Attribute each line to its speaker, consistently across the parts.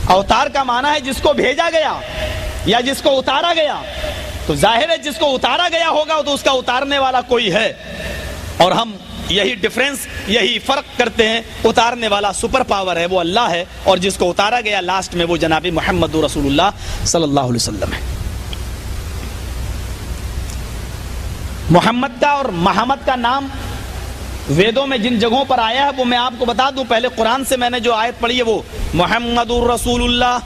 Speaker 1: अवतार का माना है जिसको भेजा गया या जिसको उतारा गया, तो जाहिर है जिसको उतारा गया होगा तो उसका उतारने वाला कोई है। और हम यही डिफरेंस, यही फर्क करते हैं, उतारने वाला सुपर पावर है वो अल्लाह है, और जिसको उतारा गया लास्ट में वो जनाबी मोहम्मद रसूलुल्लाह सल्लल्लाहु अलैहि वसल्लम है। मोहम्मद का और महमद का नाम वेदों में जिन जगहों पर आया है वो मैं आपको बता दूं। पहले कुरान से मैंने जो आयत पढ़ी है वो मोहम्मदुर रसूलुल्लाह,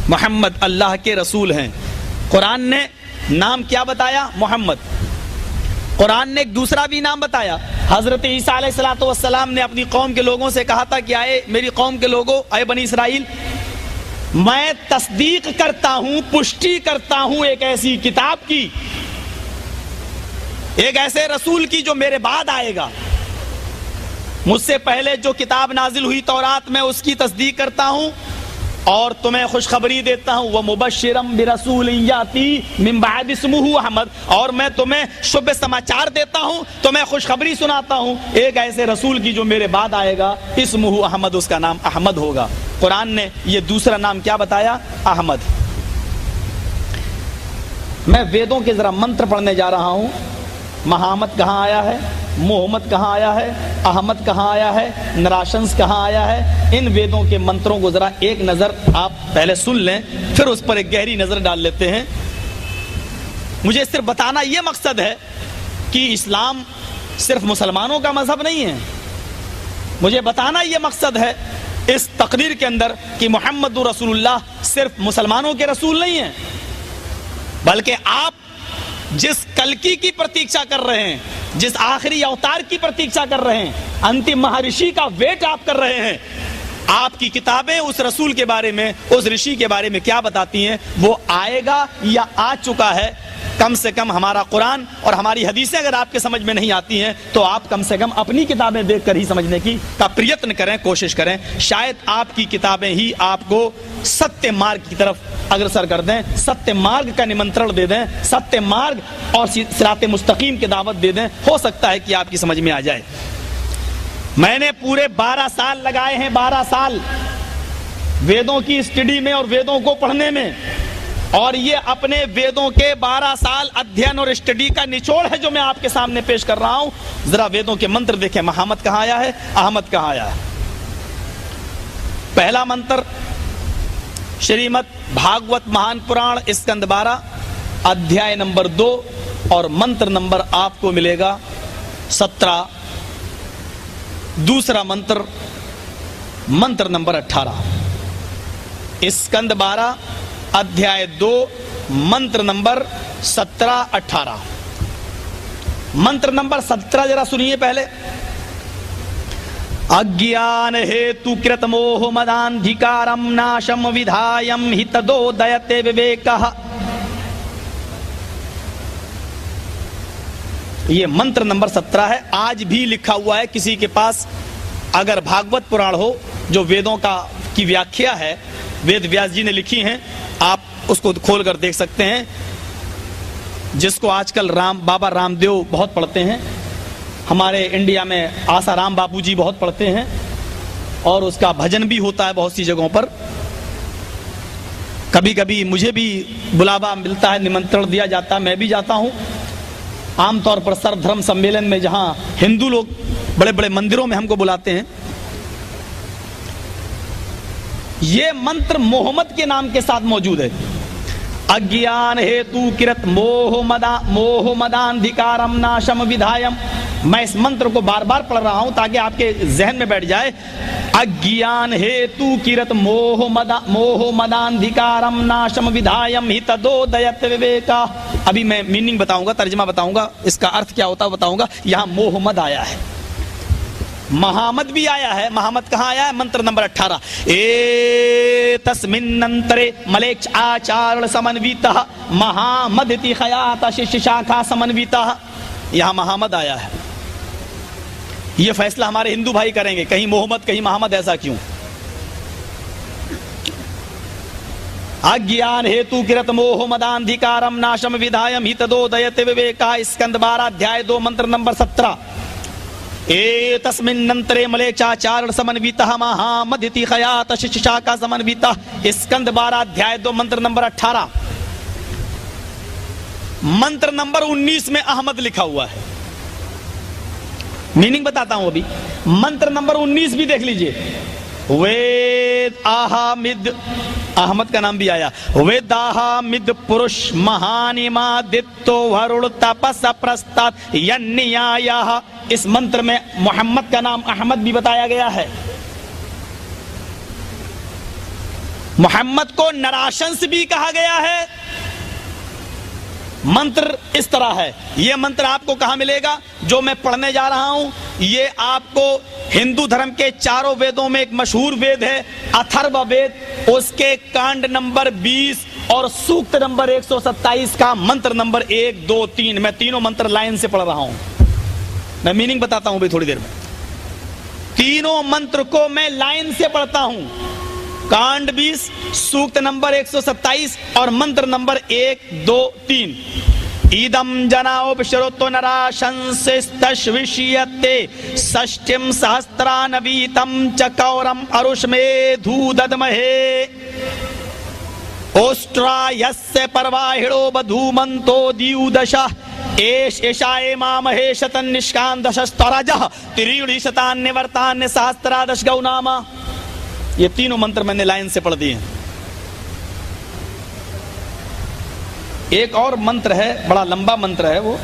Speaker 1: मोहम्मद अल्लाह के रसूल हैं। कुरान ने नाम क्या बताया? मोहम्मद। कुरान ने एक दूसरा भी नाम बताया। हजरत ईसा अलैहिस्सलातु वस्सलाम ने अपनी कौम के लोगों से कहा था कि आए मेरी कौम के लोगों, आए बनी इसराइल, मैं तस्दीक करता हूं, पुष्टि करता हूं एक ऐसी किताब की, एक ऐसे रसूल की जो मेरे बाद आएगा। मुझसे पहले जो किताब नाजिल हुई तौरात में उसकी तस्दीक करता हूं और तुम्हें खुशखबरी देता हूं, वह मुबश्शिरम बिरसूल याती मिन बाद इस्मुहु अहमद, और मैं तुम्हें शुभ समाचार देता हूं, तुम्हें खुशखबरी सुनाता हूं एक ऐसे रसूल की जो मेरे बाद आएगा, इस्मुहु अहमद, उसका नाम अहमद होगा। कुरान ने यह दूसरा नाम क्या बताया? अहमद। मैं वेदों के जरा मंत्र पढ़ने जा रहा हूं। महामद कहाँ आया है, मोहम्मद कहाँ आया है, अहमद कहाँ आया है, नराशंस कहाँ आया है, इन वेदों के मंत्रों को जरा एक नज़र आप पहले सुन लें, फिर उस पर एक गहरी नज़र डाल लेते हैं। मुझे सिर्फ बताना यह मकसद है कि इस्लाम सिर्फ मुसलमानों का मजहब नहीं है। मुझे बताना यह मकसद है इस तकरीर के अंदर कि मोहम्मद रसूलुल्लाह सिर्फ मुसलमानों के रसूल नहीं है, बल्कि आप जिस कल्कि की प्रतीक्षा कर रहे हैं, जिस आखिरी अवतार की प्रतीक्षा कर रहे हैं, अंतिम महर्षि का वेट आप कर रहे हैं, आपकी किताबें उस रसूल के बारे में, उस ऋषि के बारे में क्या बताती हैं? वो आएगा या आ चुका है। कम से कम हमारा कुरान और हमारी हदीसें अगर आपके समझ में नहीं आती हैं तो आप कम से कम अपनी किताबें देखकर ही समझने का प्रयत्न करें, कोशिश करें। शायद आपकी किताबें ही आपको सत्य मार्ग की तरफ अग्रसर कर दें, सत्य मार्ग का निमंत्रण दे दें, सत्य मार्ग और सिराते मुस्तकीम की दावत दे दें। हो सकता है कि आपकी समझ में आ जाए। मैंने पूरे 12 साल लगाए हैं, 12 साल वेदों की स्टडी में और वेदों को पढ़ने में, और ये अपने वेदों के 12 साल अध्ययन और स्टडी का निचोड़ है जो मैं आपके सामने पेश कर रहा हूं। जरा वेदों के मंत्र देखें, महामद कहां आया है, अहमद कहां आया है। पहला मंत्र श्रीमद् भागवत महान पुराण स्कंद 12 अध्याय नंबर 2 और मंत्र नंबर आपको मिलेगा 17। दूसरा मंत्र मंत्र नंबर 18, स्कंद 12 अध्याय 2 मंत्र नंबर 17-18। मंत्र नंबर 17 जरा सुनिए पहले। अज्ञान हेतु कृत मोह मदान्धिकारम नाशम विधायम हितदोदयते विवेकः। ये मंत्र नंबर 17 है। आज भी लिखा हुआ है, किसी के पास अगर भागवत पुराण हो जो वेदों की व्याख्या है, वेद व्यास जी ने लिखी हैं, आप उसको खोलकर देख सकते हैं, जिसको आजकल बाबा रामदेव बहुत पढ़ते हैं, हमारे इंडिया में आसाराम बापू जी बहुत पढ़ते हैं, और उसका भजन भी होता है बहुत सी जगहों पर। कभी कभी मुझे भी बुलावा मिलता है, निमंत्रण दिया जाता है, मैं भी जाता हूं। आमतौर पर सर्वधर्म सम्मेलन में, जहां हिंदू लोग बड़े बड़े मंदिरों में हमको बुलाते हैं। ये मंत्र मोहम्मद के नाम के साथ मौजूद है। अज्ञान हेतु किरत मोह मदान्धिकारम नाशम विधायम। मैं इस मंत्र को बार बार पढ़ रहा हूं ताकि आपके जहन में बैठ जाए। अज्ञान हेतु किरत मोह मदान्धिकारम नाशम विधायम हितदोदयत विवेका। अभी मैं मीनिंग बताऊंगा, तर्जमा बताऊंगा, इसका अर्थ क्या होता है बताऊंगा। यहां मोहम्मद आया है, महामद भी आया है। महामद कहां आया है? मंत्र नंबर 18। ए तस्मिन्नंतरे मलेक्ष आचारण समन्वितः महामदिति खयात शिष्य शाखा समन्वितः। यहां महामद आया है। यह फैसला हमारे हिंदू भाई करेंगे, कहीं मोहम्मद कहीं महामद, ऐसा क्यों? अज्ञान हेतु किरत मोह मदान्धिकारम नाशम विधायम हितदोदयते विवेका। स्कंद 12 अध्याय 2 मंत्र नंबर 17। ए तस्मिन्नंतरे मलेचाचारण समन्वितः महामदिति खयात शिक्षा समन्वितः। स्कंद 12 अध्याय 2 मंत्र नंबर 18। मंत्र नंबर 19 में अहमद लिखा हुआ है। मीनिंग बताता हूं अभी। मंत्र नंबर 19 भी देख लीजिए। वेद आहामिद, अहमद का नाम भी आया। वेदाहामिद पुरुष महानिमादित्यो वरुण तपस प्रस्तात् यन्यायः। इस मंत्र में मोहम्मद का नाम अहमद भी बताया गया है। मोहम्मद को नराशंस भी कहा गया है। मंत्र इस तरह है। यह मंत्र आपको कहां मिलेगा? जो मैं पढ़ने जा रहा हूं ये आपको हिंदू धर्म के चारों वेदों में एक मशहूर वेद है अथर्व वेद, उसके कांड नंबर 20 और सूक्त नंबर 127 का मंत्र नंबर 1, 2, 3। मैं तीनों मंत्र लाइन से पढ़ रहा हूं। मैं मीनिंग बताता हूं भी थोड़ी देर में। तीनों मंत्र को मैं लाइन से पढ़ता हूं। कांड 20, सूक्त नंबर 127 और मंत्र नंबर 1, 2, 3। इदम जनाओपशरोतो नराशंसिस्तश्विष्यते षष्ठिं सहस्रानवीतं च कौरम अरुष्मेधु दद्महे ओष्ट्रायस्य पर्वाहिणो बधूमन्तो द्युदशः एष एषाये मामहे शतं निष्कान्दशस्तरजः त्रीणि शतान्यवर्तान्य सहस्रादश गौनामा। ये तीनों मंत्र मैंने लाइन से पढ़ दिए। एक और मंत्र है, बड़ा लंबा मंत्र है वो,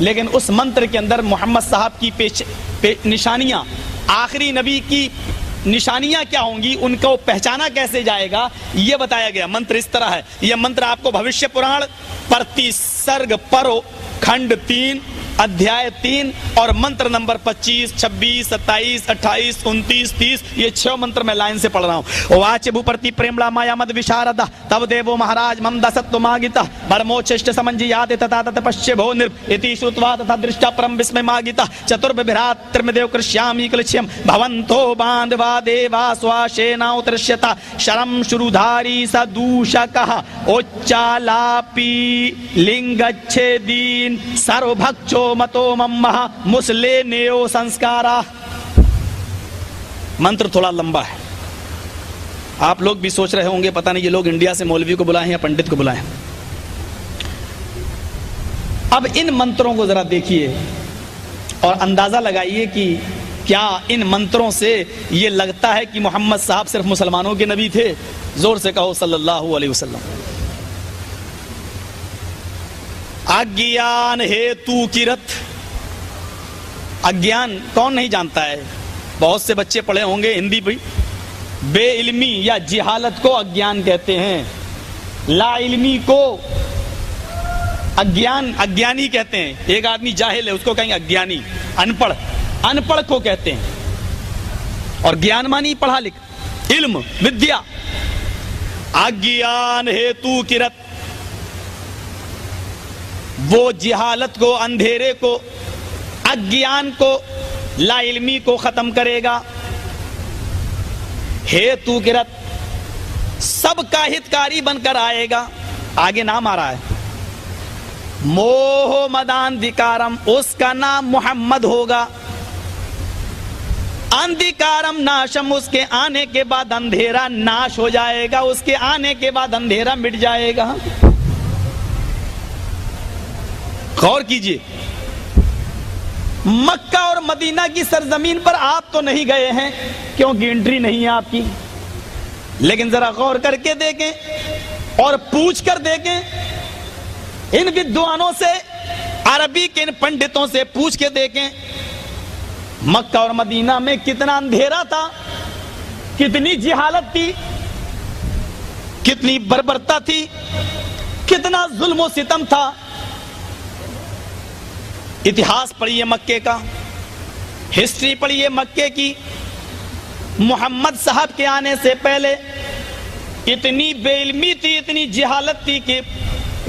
Speaker 1: लेकिन उस मंत्र के अंदर मोहम्मद साहब की निशानियां, आखिरी नबी की निशानियां क्या होंगी, उनको पहचाना कैसे जाएगा, यह बताया गया। मंत्र इस तरह है। यह मंत्र आपको भविष्य पुराण प्रतिसर्ग परो खंड 3 अध्याय 3 और मंत्र नंबर 25, 26, 27, 28, 29, 30 ये 6 मंत्र मैं लाइन से पढ़ रहा हूं। वाच भूप्रति प्रेमला माया मद विशारद तब देवो महाराज मम दसत्व मागिता परमोच्छिष्ट समंजियाते तथा तत पश्य भो निर्भ इति श्रुत्वा तथा दृष्टा परम विस्मय मागिता चतुर्भिरात त्रिमदेव कृष्यामि क्लिश्यम भवन्तो बांधवा देवा स्वाशेना उतृष्यता शरम शुरुधारी सदूषकः उच्चालापी लिंगच्छेदीन सर्वभक्षो मतो मम्मः मुसले नेयो संस्कारा। मंत्र थोड़ा लंबा है। आप लोग भी सोच रहे होंगे पता नहीं ये लोग इंडिया से मौलवी को बुलाए हैं या पंडित को बुलाए। अब इन मंत्रों को जरा देखिए और अंदाजा लगाइए कि क्या इन मंत्रों से ये लगता है कि मोहम्मद साहब सिर्फ मुसलमानों के नबी थे? जोर से कहो सल्लल्लाहु अलैहि वसल्लम। अज्ञान हेतु किरत। अज्ञान कौन नहीं जानता है? बहुत से बच्चे पढ़े होंगे हिंदी भी। बेइल्मी या जिहालत को अज्ञान कहते हैं। लाइल्मी को अज्ञानी कहते हैं। एक आदमी जाहिल है उसको कहेंगे अज्ञानी। अनपढ़ को कहते हैं। और ज्ञान मानी पढ़ा लिख, इल्म, विद्या। अज्ञान हेतु किरत, वो जिहालत को, अंधेरे को, अज्ञान को, लाइल्मी को खत्म करेगा। हेतु किरत, सबका हितकारी बनकर आएगा। आगे नाम आ रहा है। मोह मदांधिकारम, उसका नाम मोहम्मद होगा। अंधिकारम नाशम, उसके आने के बाद अंधेरा नाश हो जाएगा। उसके आने के बाद अंधेरा मिट जाएगा। गौर कीजिए, मक्का और मदीना की सरजमीन पर आप तो नहीं गए हैं क्योंकि एंट्री नहीं है आपकी, लेकिन जरा गौर करके देखें और पूछ कर देखें। इन विद्वानों से, अरबी के इन पंडितों से पूछ के देखें मक्का और मदीना में कितना अंधेरा था, कितनी जिहालत थी, कितनी बर्बरता थी, कितना जुल्म और सितम था। इतिहास पढ़िए मक्के का, हिस्ट्री पढ़िए मक्के की। मोहम्मद साहब के आने से पहले इतनी बेइल्मी थी, इतनी जिहालत थी कि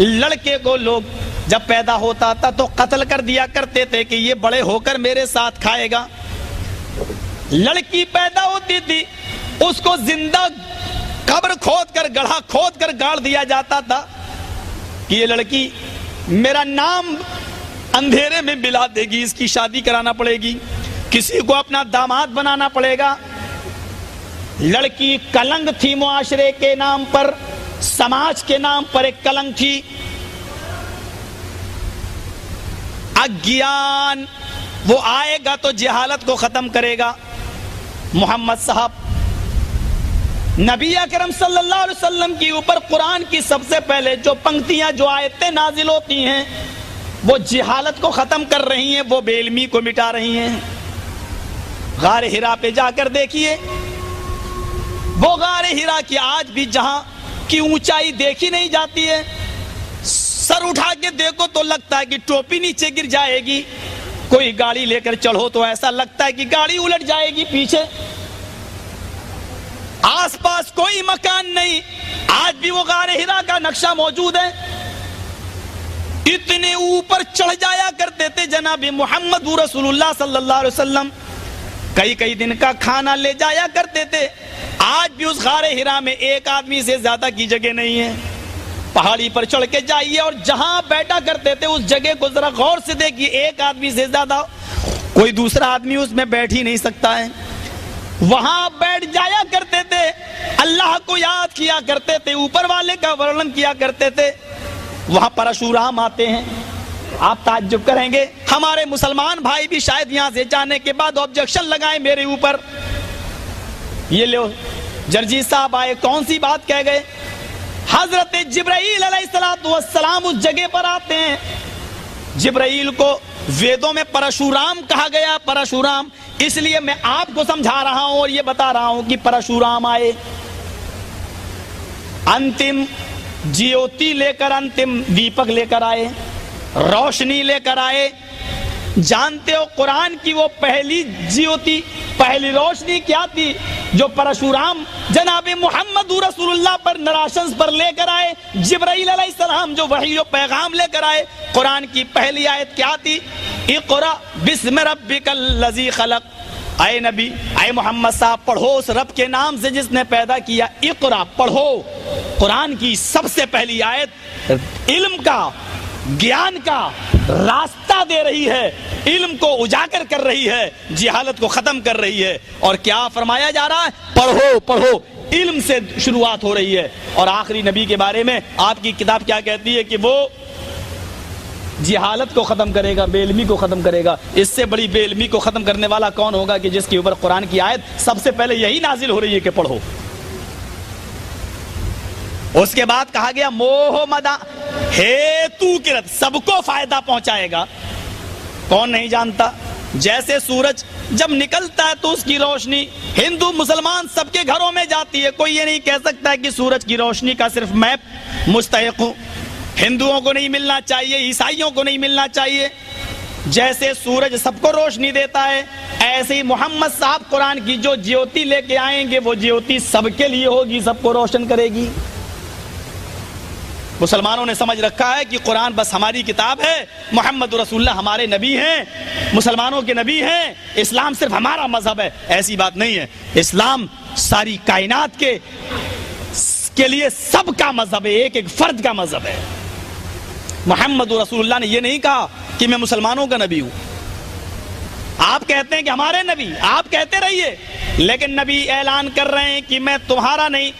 Speaker 1: लड़के को लोग जब पैदा होता था तो कत्ल कर दिया करते थे कि ये बड़े होकर मेरे साथ खाएगा। लड़की पैदा होती थी उसको जिंदा कब्र खोद कर, गड्ढा खोद कर गाड़ दिया जाता था कि ये लड़की मेरा नाम अंधेरे में मिला देगी, इसकी शादी कराना पड़ेगी, किसी को अपना दामाद बनाना पड़ेगा। लड़की कलंक थी, मुआशरे के नाम पर, समाज के नाम पर एक कलंक थी। अज्ञान वो आएगा तो जहालत को खत्म करेगा। मोहम्मद साहब नबी अकरम सल्लल्लाहु अलैहि वसल्लम के ऊपर कुरान की सबसे पहले जो पंक्तियां, जो आयतें नाजिल होती हैं, वो जहालत को खत्म कर रही हैं, वो बेइल्मी को मिटा रही हैं। गारे हिरा पे जाकर देखिए, वो गारे हिरा की आज भी जहां की ऊंचाई देखी नहीं जाती है, सर उठा के देखो तो लगता है कि टोपी नीचे गिर जाएगी। कोई गाड़ी लेकर चढ़ो तो ऐसा लगता है कि गाड़ी उलट जाएगी पीछे। आसपास कोई मकान नहीं, आज भी वो गारे हिरा का नक्शा मौजूद है। इतने ऊपर चढ़ जाया करते थे जनाब मोहम्मद रसूलुल्लाह सल्लल्लाहु अलैहि वसल्लम, कई कई दिन का खाना ले जाया करते थे। आज भी उस गारे हिरा में एक आदमी से ज्यादा की जगह नहीं है। पहाड़ी पर चढ़ के जाइए और जहां बैठा करते थे उस जगह को जरा गौर से देखिए, एक आदमी से ज्यादा कोई दूसरा आदमी उसमें बैठ ही नहीं सकता है। वहां बैठ जाया करते थे, अल्लाह को याद किया करते थे, ऊपर वाले का वर्णन किया करते थे। वहां परशुराम आते हैं, आप ताज्जुब करेंगे, हमारे मुसलमान भाई भी शायद यहां से जाने के बाद ऑब्जेक्शन लगाए मेरे ऊपर। ये लो जर्जी साहब आए, कौन सी बात कह गए? हजरत जिब्राइल अलैहिस्सलातु वस्सलाम उस जगह पर आते हैं। जिब्राइल को वेदों में परशुराम कहा गया। परशुराम इसलिए मैं आपको समझा रहा हूं और ये बता रहा हूं कि परशुराम आए, अंतिम ज्योति लेकर, अंतिम दीपक लेकर आए, रोशनी लेकर आए। जानते हो कुरान की वो पहली ज्योति, पहली रोशनी क्या थी? जो परशुराम जनाब मोहम्मद रसूलुल्लाह पर, नराशंस पर लेकर आए। जिब्राइल अलैहिस्सलाम जो वही पैगाम लेकर आए। कुरान की पहली आयत क्या थी? इक़रा बिस्मि रब्बिकल लज़ी खलक़। आए नबी, आए मोहम्मद साहब, पढ़ो उस रब के नाम से जिसने पैदा किया। इक़रा, पढ़ो। कुरान की सबसे पहली आयत इल्म का, ज्ञान का रास्ता दे रही है, इल्म को उजागर कर रही है, जिहालत को खत्म कर रही है। और क्या फरमाया जा रहा है? पढ़ो पढ़ो। इल्म से शुरुआत हो रही है। और आखिरी नबी के बारे में आपकी किताब क्या कहती है? कि वो जिहालत को खत्म करेगा, बेइल्मी को खत्म करेगा। इससे बड़ी बेइल्मी को खत्म करने वाला कौन होगा कि जिसके ऊपर कुरान की आयत सबसे पहले यही नाजिल हो रही है कि पढ़ो। उसके बाद कहा गया मोह मदा हेतु किरत, सबको फायदा पहुंचाएगा। कौन नहीं जानता? जैसे सूरज जब निकलता है तो उसकी रोशनी हिंदू मुसलमान सबके घरों में जाती है। कोई ये नहीं कह सकता है कि सूरज की रोशनी का सिर्फ मैं मुस्तहिक हूं, हिंदुओं को नहीं मिलना चाहिए, ईसाइयों को नहीं मिलना चाहिए। जैसे सूरज सबको रोशनी देता है, ऐसे ही मोहम्मद साहब कुरान की जो ज्योति लेके आएंगे वो ज्योति सबके लिए होगी, सबको रोशन करेगी। मुसलमानों ने समझ रखा है कि कुरान बस हमारी किताब है, मोहम्मद रसूलुल्लाह हमारे नबी हैं, मुसलमानों के नबी हैं, इस्लाम सिर्फ हमारा मजहब है। ऐसी बात नहीं है। इस्लाम सारी कायनात के लिए सबका मजहब है, एक एक फर्द का मजहब है। मोहम्मद रसूलुल्लाह ने यह नहीं कहा कि मैं मुसलमानों का नबी हूं। आप कहते हैं कि हमारे नबी, आप कहते रहिए, लेकिन नबी ऐलान कर रहे हैं कि मैं तुम्हारा नहीं,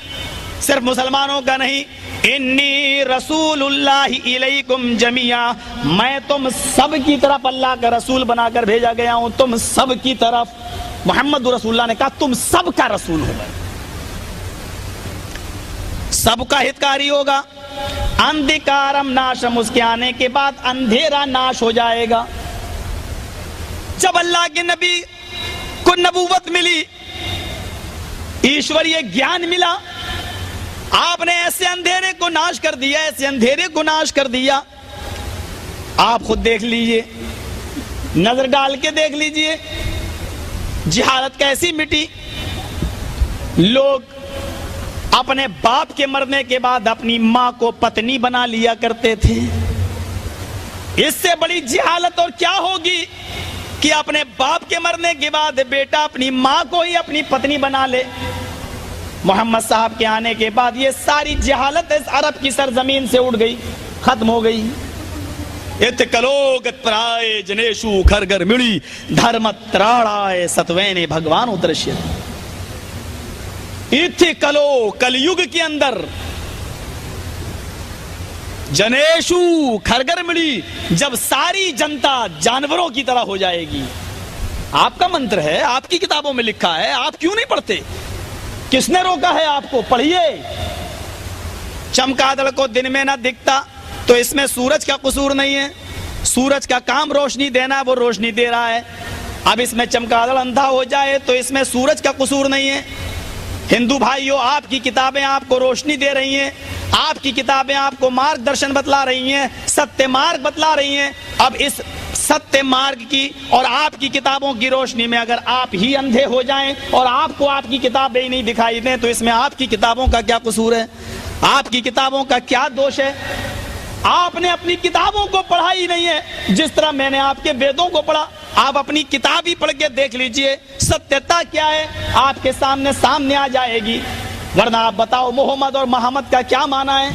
Speaker 1: सिर्फ मुसलमानों का नहीं, इन्नी रसूलुल्लाहि इलैकुम जमिया, मैं तुम सब की तरफ अल्लाह का रसूल बनाकर भेजा गया हूं, तुम सब की तरफ। मोहम्मद रसूलुल्लाह ने कहा तुम सब का रसूल हो मैं, सबका हितकारी होगा। अंधकारम नाशम, उसके आने के बाद अंधेरा नाश हो जाएगा। जब अल्लाह के नबी को नबूवत मिली, ईश्वरीय ज्ञान मिला, आपने ऐसे अंधेरे को नाश कर दिया, ऐसे अंधेरे को नाश कर दिया। आप खुद देख लीजिए, नजर डाल के देख लीजिए, जिहालत कैसी मिटी। लोग अपने बाप के मरने के बाद अपनी मां को पत्नी बना लिया करते थे। इससे बड़ी जिहालत और क्या होगी कि अपने बाप के मरने के बाद बेटा अपनी मां को ही अपनी पत्नी बना ले। मोहम्मद साहब के आने के बाद ये सारी जहालत इस अरब की सरजमीन से उड़ गई, खत्म हो गई। इत कलोगत प्राय जनेशु खरगर मिली धर्म त्राणाय सत्वैने भगवान उदृश्य। इथे कलो कलयुग के अंदर जनेशु खरगर मिली, जब सारी जनता जानवरों की तरह हो जाएगी। आपका मंत्र है, आपकी किताबों में लिखा है, आप क्यों नहीं पढ़ते? किसने रोका है आपको? पढ़िए। चमगादड़ को दिन में ना दिखता तो इसमें सूरज का कसूर नहीं है, सूरज का काम रोशनी देना, वो रोशनी दे रहा है। अब इसमें चमगादड़ अंधा हो जाए तो इसमें सूरज का कसूर नहीं है। हिंदू भाइयों, आपकी किताबें आपको रोशनी दे रही हैं, आपकी किताबें आपको मार्गदर्शन बतला रही हैं, सत्य मार्ग बतला रही हैं। अब इस सत्य मार्ग की और आपकी किताबों की रोशनी में अगर आप ही अंधे हो जाएं और आपको आपकी किताबें ही नहीं दिखाई दें तो इसमें आपकी किताबों का क्या कसूर है? आपकी किताबों का क्या दोष है? आपने अपनी किताबों को पढ़ा ही नहीं है, जिस तरह मैंने आपके वेदों को पढ़ा। आप अपनी किताब ही पढ़ के देख लीजिए, सत्यता क्या है आपके सामने आ जाएगी। वरना आप बताओ मोहम्मद और मोहम्मद का क्या माना है,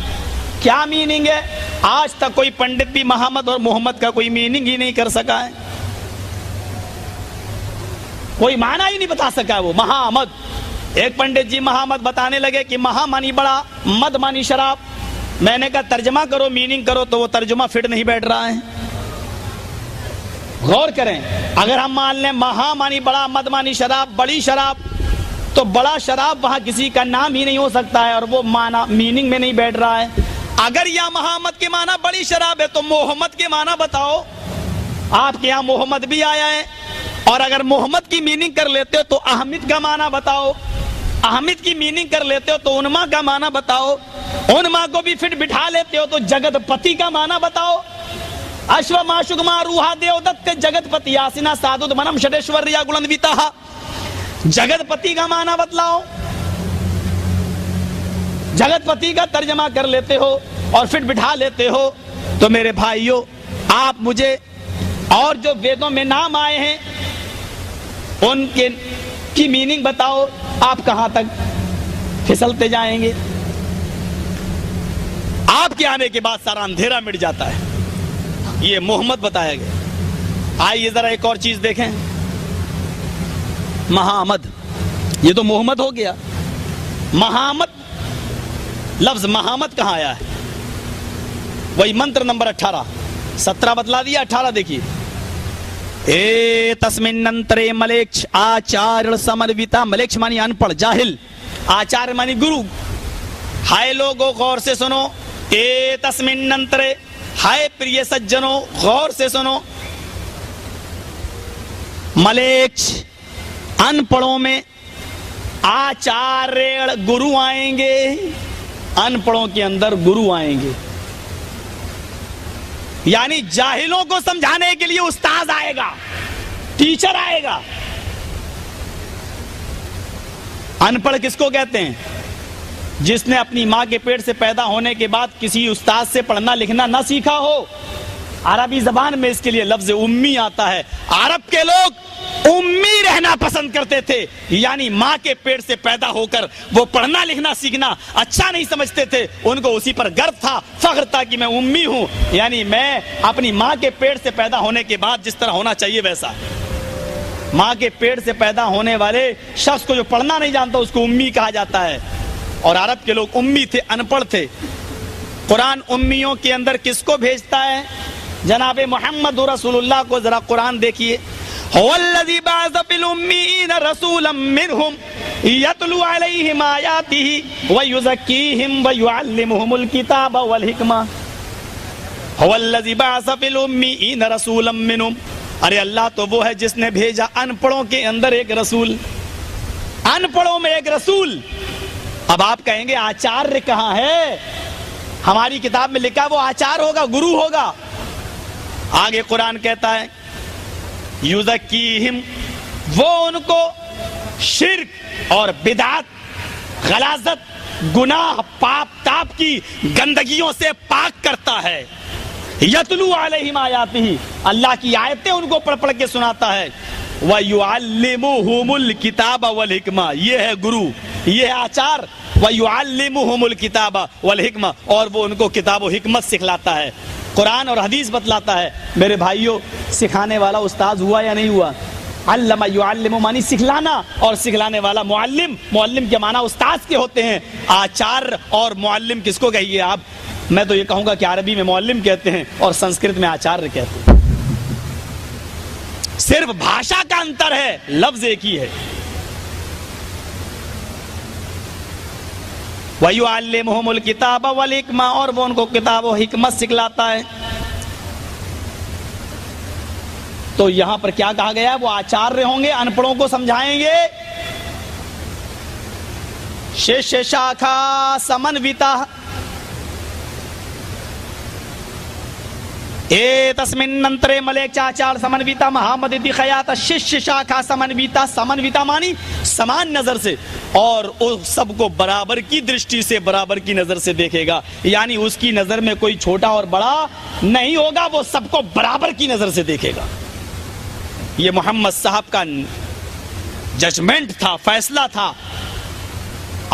Speaker 1: क्या मीनिंग है? आज तक कोई पंडित भी मोहम्मद और मोहम्मद का कोई मीनिंग ही नहीं कर सका है, कोई माना ही नहीं बता सका। वो महामद, एक पंडित जी महामद बताने लगे कि महा मानी बड़ा, मद मानी शराब। मैंने कहा तर्जमा करो, मीनिंग करो, तो वो तर्जुमा फिट नहीं बैठ रहा है। गौर करें, अगर हम मान लें महा मानी बड़ा, मद मानी शराब, बड़ी शराब, तो बड़ा शराब वहां किसी का नाम ही नहीं हो सकता है और वो माना मीनिंग में नहीं बैठ रहा है। अगर यह मोहम्मद के माना बड़ी शराब है तो मोहम्मद के माना बताओ। आपके यहां मोहम्मद भी आया है, और अगर मोहम्मद की मीनिंग कर लेते हो तो अहमद का माना बताओ, अहमद की मीनिंग कर लेते हो तो उन्मा का माना बताओ, उन्मा को भी फिट बिठा लेते हो तो जगतपति का माना बताओ। अश्वमाशुगमा रूहा देवदत्त जगतपति आसिना साधुद मनम षडेश्वर्या गुणन्विता, जगतपति का माना बतलाओ। जगतपति का तर्जमा कर लेते हो और फिट बिठा लेते हो। तो मेरे भाइयों, आप मुझे और जो वेदों में नाम आए हैं उनके की मीनिंग बताओ। आप कहां तक फिसलते जाएंगे? आपके आने के बाद सारा अंधेरा मिट जाता है। ये मोहम्मद बताया गया। आइए जरा एक और चीज देखें। महामद, ये तो मोहम्मद हो गया। महामद, लफ्ज महामद कहां आया है? वही मंत्र नंबर 18, 17 बतला दिया, 18 देखिए। ए तस्मिन्नंतरे मलेक्ष आचार्य समन्विता। मलेक्ष मानी अनपढ़, जाहिल, आचार्य मानी गुरु। हाय लोगों, गौर से सुनो। ए तस्मिन्नंतरे, हाय प्रिय सज्जनों, गौर से सुनो। मलेक्ष अनपढ़ों में, आचार्य गुरु आएंगे। अनपढ़ों के अंदर गुरु आएंगे, यानी जाहिलों को समझाने के लिए उस्ताद आएगा, टीचर आएगा। अनपढ़ किसको कहते हैं? जिसने अपनी मां के पेट से पैदा होने के बाद किसी उस्ताद से पढ़ना लिखना ना सीखा हो। अरबी जबान में इसके लिए लफ्ज उम्मी आता है। अरब के लोग उम्मी रहना पसंद करते थे, यानी मां के पेट से पैदा होकर वो पढ़ना लिखना सीखना अच्छा नहीं समझते थे। उनको उसी पर गर्व था, फख्र था कि मैं उम्मी हूं, यानी मैं अपनी मां के पेट से पैदा होने के बाद जिस तरह होना चाहिए वैसा। मां के पेट से पैदा होने वाले शख्स को जो पढ़ना नहीं जानता उसको उम्मी कहा जाता है। और अरब के लोग उम्मी थे, अनपढ़ थे। कुरान उम्मियों के अंदर किसको भेजता है? जनाबे मोहम्मद रसूलुल्लाह को जरा कुरान देखिए। हुवल्लज़ी बअस फिल उम्मीयीना रसूलन मिनहुम यतलू अलैहिम आयातिही व युज़क्कीहिम व युअल्लिमुहुमुल किताब वल हिकमा। हुवल्लज़ी बअस फिल उम्मीयीना रसूलन मिनहुम। अरे अल्लाह तो वो है जिसने भेजा अनपढ़ों के अंदर एक रसूल, अनपढ़ों में एक रसूल। अब आप कहेंगे आचार्य कहां है? हमारी किताब में लिखा वो आचार्य होगा, गुरु होगा। आगे कुरान कहता है युज़क्कीहिम, वो उनको शिर्क और बिदात, गलाजत, गुनाह, पाप ताप की गंदगियों से पाक करता है। यतलू अलैहिम आयातिही, अल्लाह की आयतें उनको पढ़ पढ़ के सुनाता है। व युअल्लिमुहुमुल किताब वल हिकमा, ये है गुरु, ये है आचार्य। व युअल्लिमुहुमुल किताब वल हिकमा, और वो उनको किताब व हिकमत सिखलाता है। कुरान और हदीस बतलाता है। मेरे भाइयों, सिखाने वाला उस्ताद हुआ या नहीं हुआ? अल्लमा युअल्लिमु मानी सिखलाना, और सिखलाने वाला मुअल्लिम। मुअल्लिम के माना उस्ताद के होते हैं। आचार्य और मुअल्लिम किसको कहिए आप? मैं तो ये कहूंगा कि अरबी में मुअल्लिम कहते हैं और संस्कृत में आचार्य कहते हैं। सिर्फ भाषा का अंतर है, लफ्ज एक ही है। वयुअल्लिमुहुमुल किताब वल हिकमा, और वो उनको किताब और हिकमत सिखलाता है। तो यहां पर क्या कहा गया है? वो आचार्य होंगे, अनपढ़ों को समझाएंगे। शिष्य शाखा समन्विता ए तस्मिन्नंतरे मलेचाचार समन्विता महामदिति खयात। शिष्य शाखा समन्विता, समन्विता मानी समान नजर से, और उस सबको बराबर की दृष्टि से, बराबर की नजर से देखेगा। यानी उसकी नजर में कोई छोटा और बड़ा नहीं होगा, वो सबको बराबर की नजर से देखेगा। ये मोहम्मद साहब का जजमेंट था, फैसला था।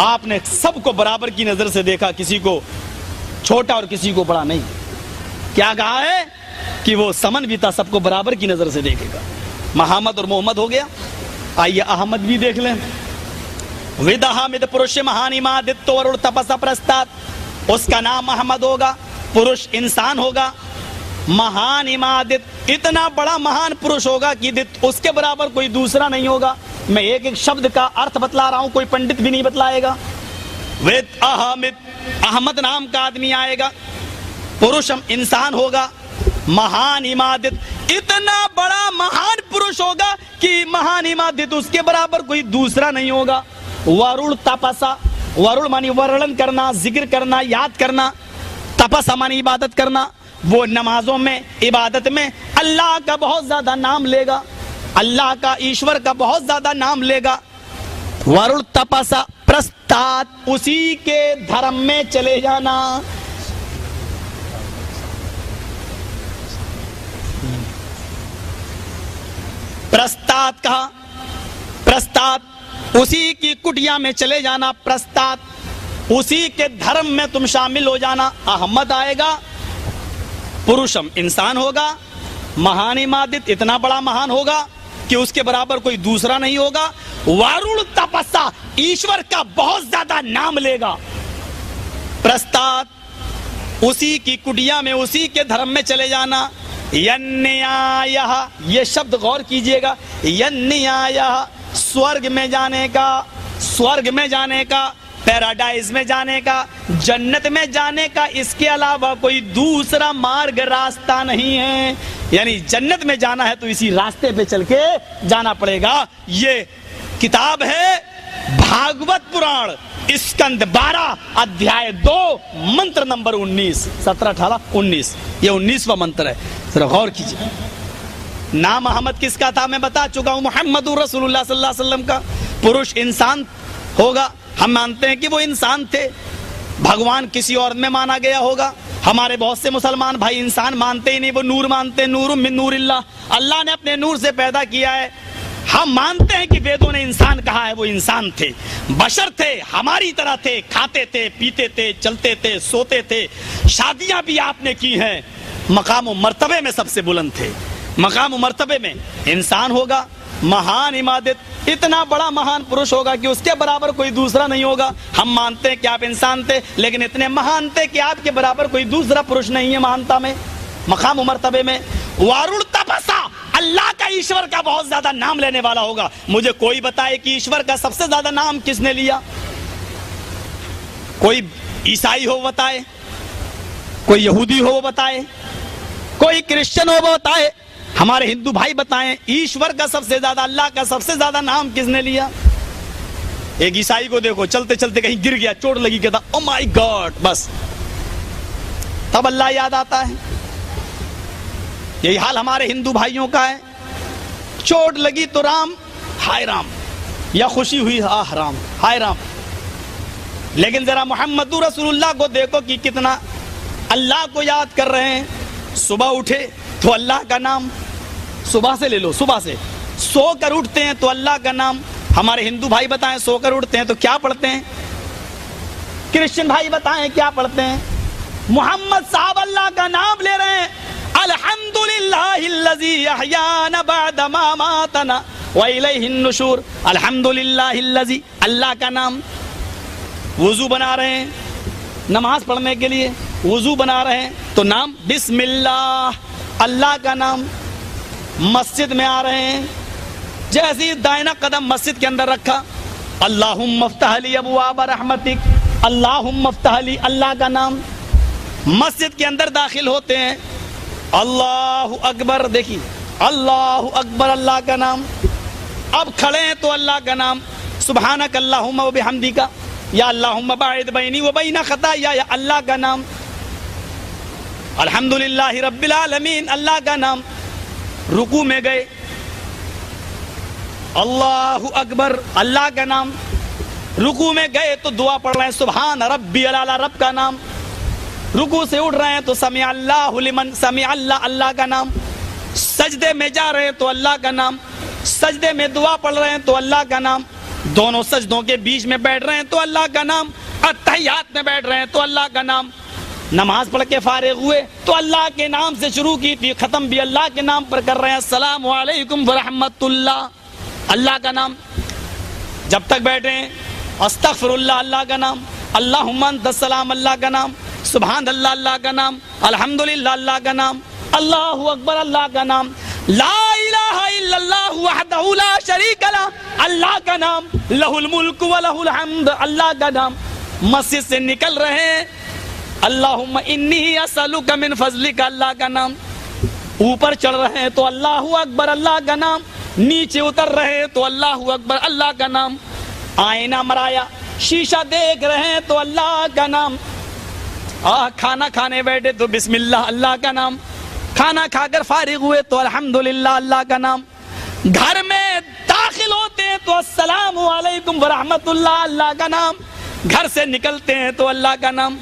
Speaker 1: आपने सबको बराबर की नजर से देखा, किसी को छोटा और किसी को बड़ा नहीं। क्या कहा है कि वो समन्विता, सबको बराबर की नजर से देखेगा। मोहम्मद और मोहम्मद हो गया। आइए अहमद भी देख लें। विदहामिद पुरुष महानिमादित्य वरुण तपसा प्रस्ताद, उसका नाम अहमद होगा, पुरुष इंसान होगा। महान इमादित, इतना बड़ा महान पुरुष होगा कि उसके बराबर कोई दूसरा नहीं होगा। मैं एक एक शब्द का अर्थ बतला रहा हूं, कोई पंडित भी नहीं बतलाएगा। वेद अहमिद, अहमद नाम का आदमी आएगा, पुरुष इंसान होगा। महान इमादित, इतना बड़ा महान पुरुष होगा कि महान इमादित, उसके बराबर कोई दूसरा नहीं होगा। वरुण तपसा, वरुण मानी वर्णन करना, जिक्र करना, याद करना। तपसा मानी इबादत करना। वो नमाजों में, इबादत में अल्लाह का बहुत ज्यादा नाम लेगा, अल्लाह का, ईश्वर का बहुत ज्यादा नाम लेगा। वरुण तपसा प्रस्ताद, उसी के धर्म में चले जाना। प्रस्ताद कहा, प्रस्ताद, उसी की कुटिया में चले जाना। प्रस्ताद, उसी के धर्म में तुम शामिल हो जाना। अहमद आएगा, पुरुषम इंसान होगा। महान इमादित, इतना बड़ा महान होगा कि उसके बराबर कोई दूसरा नहीं होगा। वरुण तपस्या, ईश्वर का बहुत ज्यादा नाम लेगा। प्रस्ताद, उसी की कुटिया में, उसी के धर्म में चले जाना। यन्याय, ये शब्द गौर कीजिएगा। यन्याय, स्वर्ग में जाने का, स्वर्ग में जाने का, पैराडाइज में जाने का, जन्नत में जाने का, इसके अलावा कोई दूसरा मार्ग, रास्ता नहीं है। यानी जन्नत में जाना है तो इसी रास्ते पे चल के जाना पड़ेगा। ये किताब है भागवत पुराण, स्कंद 12 अध्याय 2 मंत्र नंबर 19, 17, 18, 19। ये 19वां मंत्र है, जरा गौर कीजिए। नाम अहमद किसका था मैं बता चुका हूं, मुहम्मदुर रसूलुल्लाह सल्लल्लाहु अलैहि वसल्लम का। पुरुष इंसान होगा, हम मानते हैं कि वो इंसान थे। भगवान किसी और में माना गया होगा। हमारे बहुत से मुसलमान भाई इंसान मानते ही नहीं, वो नूर मानते हैं। नूर मिन नूरिल्लाह, अल्लाह ने अपने नूर से पैदा किया है। हम मानते हैं कि वेदों ने इंसान कहा है, वो इंसान थे, बशर थे, हमारी तरह थे, खाते थे, पीते थे, चलते थे, सोते थे, शादियां भी आपने की हैं। मकाम व मर्तबे में सबसे बुलंद थे। मकाम व मर्तबे में इंसान होगा। महान इमादत, इतना बड़ा महान पुरुष होगा कि उसके बराबर कोई दूसरा नहीं होगा। हम मानते हैं कि आप इंसान थे, लेकिन इतने महान थे कि आपके बराबर कोई दूसरा पुरुष नहीं है महानता में, मकाम व मर्तबे में। वरुण तपसा, अल्लाह का, ईश्वर का बहुत ज्यादा नाम लेने वाला होगा। मुझे कोई बताए कि ईश्वर का सबसे ज्यादा नाम किसने लिया? कोई ईसाई हो बताए, कोई यहूदी हो बताए, कोई क्रिश्चियन हो बताए, हमारे हिंदू भाई बताएं ईश्वर का सबसे ज्यादा, अल्लाह का सबसे ज्यादा नाम किसने लिया? एक ईसाई को देखो, चलते चलते कहीं गिर गया, चोट लगी, कहता ओ माय गॉड, बस तब अल्लाह याद आता है। यही हाल हमारे हिंदू भाइयों का है। चोट लगी तो राम, हाय राम, या खुशी हुई, आह राम, हाय राम। लेकिन जरा मोहम्मदुर रसूलुल्लाह को देखो कि कितना अल्लाह को याद कर रहे हैं। सुबह उठे तो अल्लाह का नाम, सुबह से ले लो, सुबह से सो कर उठते हैं तो अल्लाह का नाम। हमारे हिंदू भाई बताएं सोकर उठते हैं तो क्या पढ़ते हैं? क्रिश्चियन भाई बताएं क्या पढ़ते हैं? मोहम्मद साहब अल्लाह का नाम ले रहे हैं, अल्हम्दुलिल्लाहिल्लज़ी अहयाना बअदा मा मातना व इलैहिन नुशूर, अल्हम्दुलिल्लाहिल्लज़ी, अल्लाह का नाम। वुजू बना रहे हैं नमाज पढ़ने के लिए, वुजू बना रहे हैं तो नाम बिस्मिल्लाह, अल्लाह का नाम। मस्जिद में आ रहे हैं, जैसे ही दाहिना कदम मस्जिद के अंदर रखा, अल्लाहुम्मा अफ्तह ली अबवाब रहमतिक, अल्लाहुम्मा अफ्तह ली, अल्लाह का नाम। मस्जिद के अंदर दाखिल होते हैं, अल्लाहु अकबर, देखिए अल्लाहु अकबर, अल्लाह का नाम। अब खड़े हैं तो अल्लाह का नाम, सुब्हानक अल्लाहुम्मा व बिहम्दिका, या अल्लाहुम्मा बाइद बैनी व बैना खताया, या अल्लाह का नाम। अल्हम्दुलिल्लाहि रब्बिल आलमीन, अल्लाह का नाम। रुकू में गए, अल्लाहु अकबर, अल्लाह का नाम। रुकू में गए तो दुआ पढ़ रहे हैं, सुभान रब्बियल आला, रब का नाम। रुकू से उठ रहे हैं तो समी अल्लाहु लिमन, समी अल्लाह, अल्लाह का नाम। सजदे में जा रहे हैं तो अल्लाह का नाम। सजदे में दुआ पढ़ रहे हैं तो अल्लाह का नाम। दोनों सजदों के बीच में बैठ रहे हैं तो अल्लाह का नाम। अत्तहियात में बैठ रहे हैं तो अल्लाह का नाम। नमाज पढ़ के फारिग हुए तो अल्लाह के नाम से शुरू की थी, खत्म भी अल्लाह के नाम पर कर रहे हैं, अस्सलामु अलैकुम व रहमतुल्लाह, अल्लाह का नाम। जब तक बैठे हैं अस्तगफिरुल्लाह, अल्लाह का नाम। अल्लाहुम्मा अंतस्सलाम, अल्लाह का नाम। सुभान अल्लाह, अल्लाह का नाम। अल्हम्दुलिल्लाह, अल्लाह का नाम। अल्लाहु अकबर, अल्लाह का नाम। ला इलाहा इल्लल्लाहु वहदहु ला शरीका लह, अल्लाह का नाम। लहुल मुल्क व लहुल हम्द, अल्लाह का नाम। मस्जिद से निकल रहे हैं, अल्लाहुम्मा इन्नी असअलुका मिन फज़लिका, अल्लाह का नाम। ऊपर चढ़ रहे हैं तो अल्लाहु अकबर, अल्लाह का नाम। नीचे उतर रहे हैं तो अल्लाहु अकबर, अल्लाह का नाम। आईना मराया, शीशा देख रहे हैं तो अल्लाह का नाम। खाना खाने बैठे तो बिस्मिल्लाह, अल्लाह का नाम। खाना खाकर फारिग हुए तो अल्हम्दुलिल्लाह, अल्लाह का नाम। घर में दाखिल होते हैं तो अस्सलामु अलैकुम व रहमतुल्लाह, अल्लाह का नाम। घर से निकलते हैं तो अल्लाह का नाम।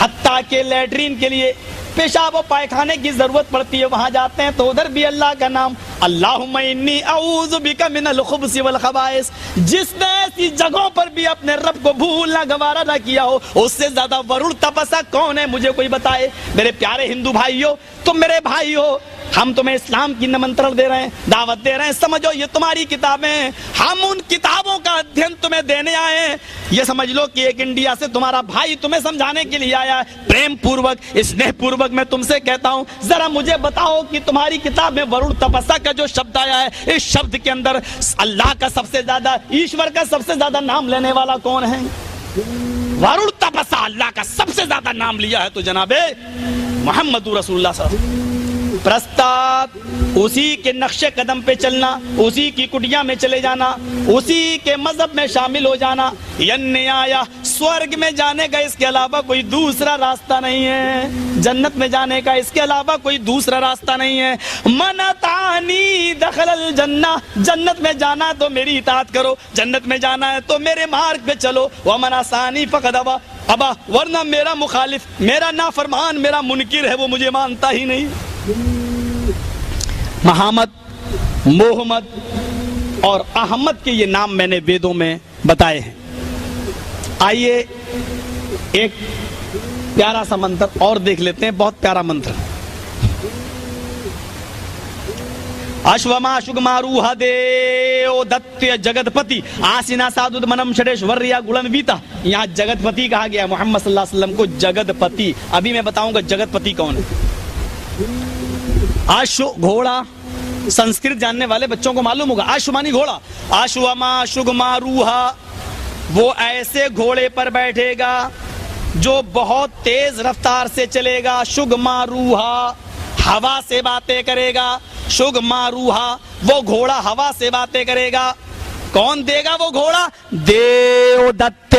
Speaker 1: हत्ता के लैट्रीन के लिए, पेशाब और पायखाने की जरूरत पड़ती है, वहां जाते हैं तो उधर भी अल्लाह का नाम। अल्लाहुम्मा इन्नी अऊज़ु बिका मिनल खुब्सी वल खबाइस। जिसने ऐसी जगहों पर भी अपने रब को भूलना गवारा ना किया हो, उससे ज्यादा वरुण तपस्या कौन है, मुझे कोई बताए। मेरे प्यारे हिंदू भाइयों, तुम मेरे भाई हो, हम तुम्हें इस्लाम की निमंत्रण दे रहे हैं, दावत दे रहे हैं। समझो ये तुम्हारी किताबें हैं, हम उन किताबों का अध्ययन तुम्हें देने आए हैं। ये समझ लो कि एक इंडिया से तुम्हारा भाई तुम्हें समझाने के लिए आया है। प्रेम पूर्वक, स्नेह पूर्वक मैं तुमसे कहता हूं, जरा मुझे बताओ कि तुम्हारी किताब में वरुण तपस्या का जो शब्द आया है, इस शब्द के अंदर अल्लाह का सबसे ज्यादा, ईश्वर का सबसे ज्यादा नाम लेने वाला कौन है? वरुण तपस्या अल्लाह का सबसे ज्यादा नाम लिया है तो जनाबे मोहम्मद रसूलुल्लाह सल्लल्लाहु। प्रस्ताव, उसी के नक्शे कदम पे चलना, उसी की कुटिया में चले जाना, उसी के मजहब में शामिल हो जाना। यन्ने आया, स्वर्ग में जाने का इसके अलावा कोई दूसरा रास्ता नहीं है। जन्नत में जाने का इसके अलावा कोई दूसरा रास्ता नहीं है। मनतानी दखलल जन्ना, जन्नत में जाना तो मेरी इताअत करो, जन्नत में जाना है तो मेरे मार्ग पे चलो। व मनासानी फक़द अबा, वरना मेरा मुखालिफ, मेरा नाफरमान, मेरा मुनकिर है, वो मुझे मानता ही नहीं। मोहम्मद, मोहम्मद और अहमद के ये नाम मैंने वेदों में बताए हैं। आइए एक प्यारा सा मंत्र और देख लेते हैं, बहुत प्यारा मंत्र। अश्वमा शुगमारूहा देव दत्त्य जगतपति आसीना साधुद मनम षडेश्वर्या गुणन्विता। यहाँ जगतपति कहा गया मोहम्मद सल्लल्लाहु अलैहि वसल्लम को, जगतपति। अभी मैं बताऊंगा जगतपति कौन है। आशु घोड़ा, संस्कृत जानने वाले बच्चों को मालूम होगा, आशु मानी घोड़ा। आशुमा शुगमारूहा, वो ऐसे घोड़े पर बैठेगा जो बहुत तेज रफ्तार से चलेगा। शुगमारूहा, हवा से बातें करेगा। शुगमारूहा, वो घोड़ा हवा से बातें करेगा। कौन देगा वो घोड़ा? देवदत्त,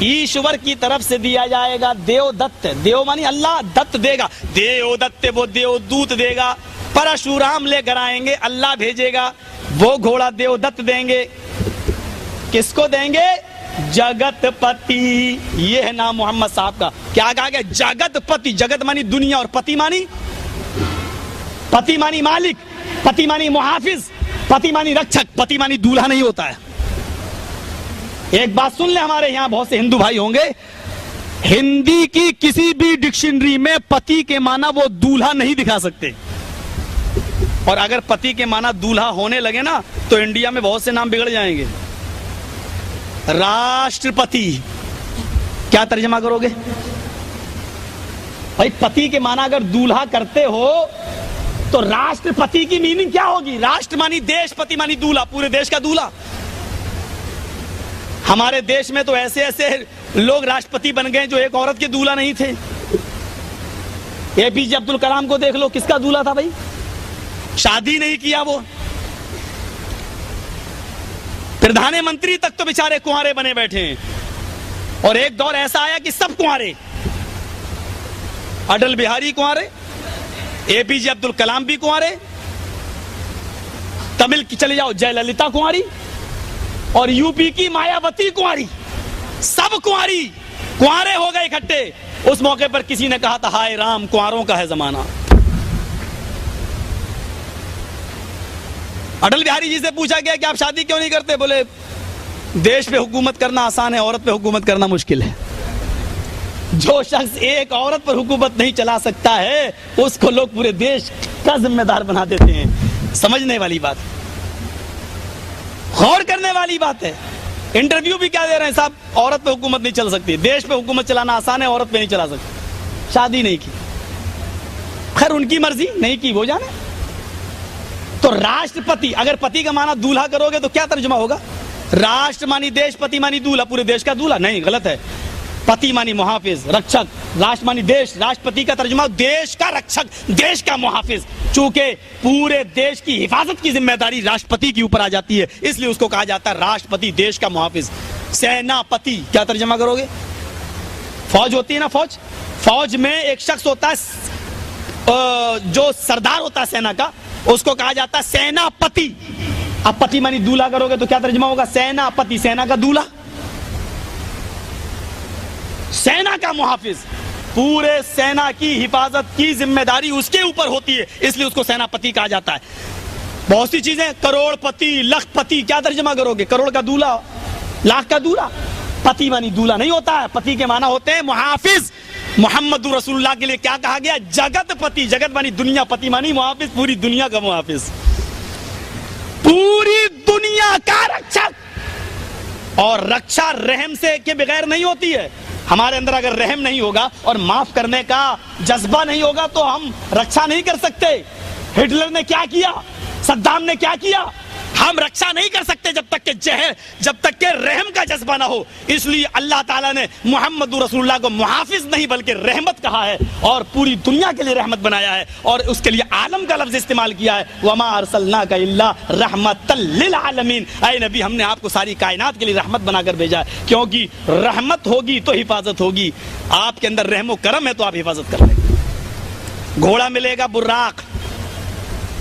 Speaker 1: ईश्वर की तरफ से दिया जाएगा। देवदत्त, देव मानी अल्लाह, दत्त देगा। देवदत्त, वो देवदूत देगा। परशुराम लेकर आएंगे, अल्लाह भेजेगा, वो घोड़ा देवदत्त देंगे। किसको देंगे? जगतपति। ये है नाम मोहम्मद साहब का। क्या कहा गया? जगतपति। जगत मानी दुनिया और पति मानी, पति मानी मालिक, पति मानी मुहाफिज, पति मानी रक्षक, पति मानी दूल्हा नहीं होता है। एक बात सुन ले, हमारे यहाँ बहुत से हिंदू भाई होंगे, हिंदी की किसी भी डिक्शनरी में पति के माना वो दूल्हा नहीं दिखा सकते। और अगर पति के माना दूल्हा होने लगे ना तो इंडिया में बहुत से नाम बिगड़ जाएंगे। राष्ट्रपति क्या तर्जमा करोगे भाई? पति के माना अगर दूल्हा करते हो तो राष्ट्रपति की मीनिंग क्या होगी? राष्ट्र मानी देश, पति मानी दूल्हा, पूरे देश का दूल्हा। हमारे देश में तो ऐसे ऐसे लोग राष्ट्रपति बन गए जो एक औरत के दूल्हा नहीं थे। एपीजे अब्दुल कलाम को देख लो, किसका दूल्हा था भाई? शादी नहीं किया वो। प्रधानमंत्री तक तो बेचारे कुंवारे बने बैठे हैं। और एक दौर ऐसा आया कि सब कुंवारे, अटल बिहारी कुंवारे, एपीजे अब्दुल कलाम भी कुंवारे, तमिल की चले जाओ जयललिता कुंवारी, और यूपी की मायावती कुंवारी, सब कुंवारी, कुंवारे हो गए इकट्ठे। उस मौके पर किसी ने कहा था हाय राम, कुंवारों का है जमाना। अटल बिहारी जी से पूछा गया कि आप शादी क्यों नहीं करते? बोले देश पे हुकूमत करना आसान है, औरत पे हुकूमत करना मुश्किल है। जो शख्स एक औरत पर हुकूमत नहीं चला सकता है उसको लोग पूरे देश का जिम्मेदार बना देते हैं। समझने वाली बात, गौर करने वाली बात है। इंटरव्यू भी क्या दे रहे हैं साहब? औरत पे हुकूमत नहीं चल सकती, देश पे हुकूमत चलाना आसान है, औरत पे नहीं चला सकती। शादी नहीं की, खैर उनकी मर्जी, नहीं की वो जाने। तो राष्ट्रपति, अगर पति का माना दूल्हा करोगे तो क्या तर्जुमा होगा? राष्ट्र मानी देश, पति मानी दूल्हा, पूरे देश का दूल्हा नहीं, गलत है। पति मानी मुहाफिज, रक्षक, राष्ट्र मानी देश, राष्ट्रपति का तर्जुमा देश का रक्षक, देश का मुहाफिज। चूंकि पूरे देश की हिफाजत की जिम्मेदारी राष्ट्रपति के ऊपर आ जाती है, इसलिए उसको कहा जाता है राष्ट्रपति, देश का मुहाफिज। सेनापति क्या तर्जुमा करोगे? फौज होती है ना, फौज, फौज में एक शख्स होता है जो सरदार होता है सेना का, उसको कहा जाता है सेनापति। अब पति मानी दूल्हा करोगे तो क्या तर्जुमा होगा? सेनापति, सेना का दूल्हा, सेना का मुहाफिज। पूरे सेना की हिफाजत की जिम्मेदारी उसके ऊपर होती है, इसलिए उसको सेनापति कहा जाता है। बहुत सी चीजें, करोड़पति, लखपति, क्या तर्जुमा करोगे? करोड़ का दूल्हा, लाख का दूल्हा। पति मानी दूल्हा नहीं होता है, पति के माना होते हैं मुहाफिज। मोहम्मद रसूलुल्लाह के लिए क्या कहा गया? जगतपति, जगत मानी दुनिया, पति मानी मुहाफिज, पूरी दुनिया का मुहाफिज, पूरी दुनिया का रक्षक। और रक्षा रहम से के बगैर नहीं होती है। हमारे अंदर अगर रहम नहीं होगा और माफ करने का जज्बा नहीं होगा तो हम रक्षा नहीं कर सकते। हिटलर ने क्या किया, सद्दाम ने क्या किया, हम रक्षा नहीं कर सकते जब तक के रहम का जज्बा ना हो। इसलिए अल्लाह ताला ने मोहम्मद रसूलुल्लाह को मुहाफिज नहीं बल्कि रहमत कहा है और पूरी दुनिया के लिए रहमत बनाया है और उसके लिए आलम का लफ्ज इस्तेमाल किया है। वमा अरसलनाका इल्ला रहमतल लिल आलमीन, ऐ नबी हमने आपको सारी कायनात के लिए रहमत बनाकर भेजा है, क्योंकि रहमत होगी तो हिफाजत होगी। आपके अंदर रहमो करम है तो आप हिफाजत कर लेंगे। घोड़ा मिलेगा बुर्राक,